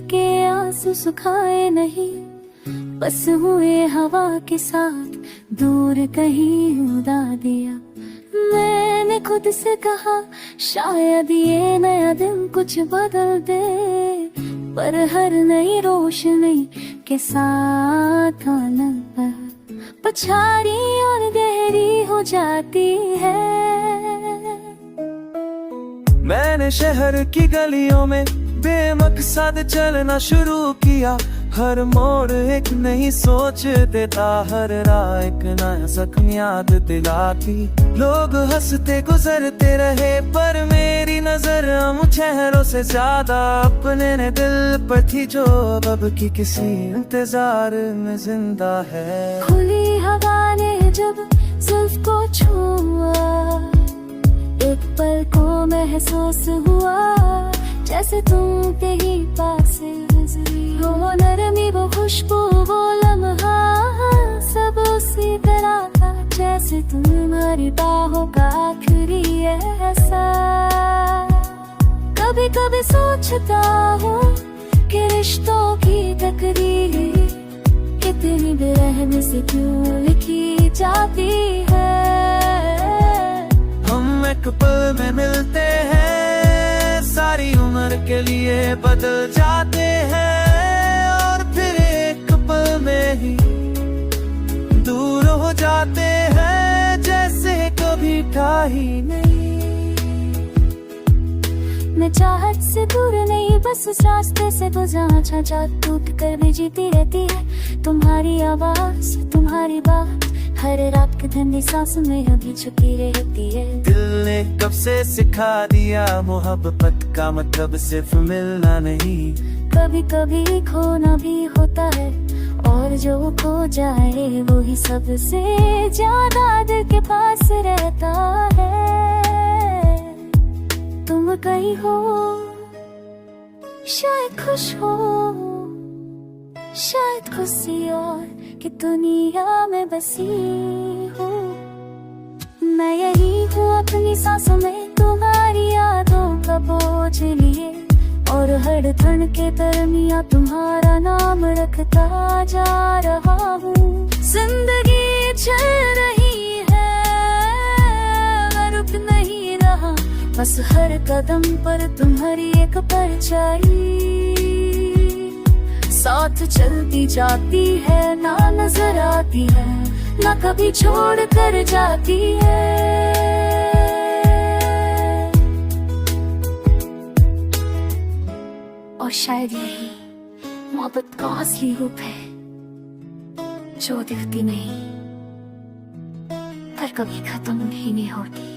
के आंसू सुखाए नहीं, बस हुए हवा के साथ दूर कहीं उड़ा दिया। मैंने खुद से कहा शायद ये नया दिन कुछ बदल दे, पर हर नई रोशनी के साथ आना पछाड़ी और गहरी हो जाती है। मैंने शहर की गलियों में बेमकसद चलना शुरू किया, हर मोड़ एक नई सोच देता, हर राह एक नया जख्म याद दिलाती। लोग हंसते गुजरते रहे पर मेरी नजर हम चेहरों से ज्यादा अपने ने दिल पर थी, जो अब की किसी इंतजार में जिंदा है। खुली हवा ने जब जुल्फ को छुआ, एक पल को महसूस हुआ जैसे तुम के ही पास गुजरी हो। वो नरमी, वो खुशबू, वो लम्हा सब उसी तरह था जैसे तुम्हारी बाहों का आखिरी एहसास। कभी कभी सोचता हूँ कि रिश्तों की तकदीर कितनी बेरहमी से क्यों लिखी जाती है। हम एक पल में मिलते हैं, सारी उम्र के लिए बदल जाते हैं, और फिर एक पल में ही दूर हो जाते हैं जैसे कभी था ही नहीं। मैं चाहत से दूर नहीं, बस उस रास्ते से गुजरा छा टूट कर भी जीती रहती है। तुम्हारी आवाज, तुम्हारी बात हर रात की ठंडी सांस में अभी छुपी रहती है। दिल ने कब से सिखा दिया मोहब्बत का मतलब सिर्फ मिलना नहीं, कभी कभी खोना भी होता है, और जो खो जाए वो ही सबसे ज्यादा दिल के पास रहता है। तुम कहीं हो, शायद खुश हो, शायद खुशी और कि दुनिया में बसी हूँ। मैं यही हूँ अपनी सांसों में तुम्हारी यादों का बोझ लिए, और हर धन के दरमिया तुम्हारा नाम रखता जा रहा हूँ। जिंदगी चल रही है, मैं रुक नहीं रहा, बस हर कदम पर तुम्हारी एक परछाई साथ चलती जाती है, ना नजर आती है, ना कभी छोड़ कर जाती है। और शायद यही मोहब्बत का असली रूप है, जो दिखती नहीं पर कभी खत्म भी नहीं होती।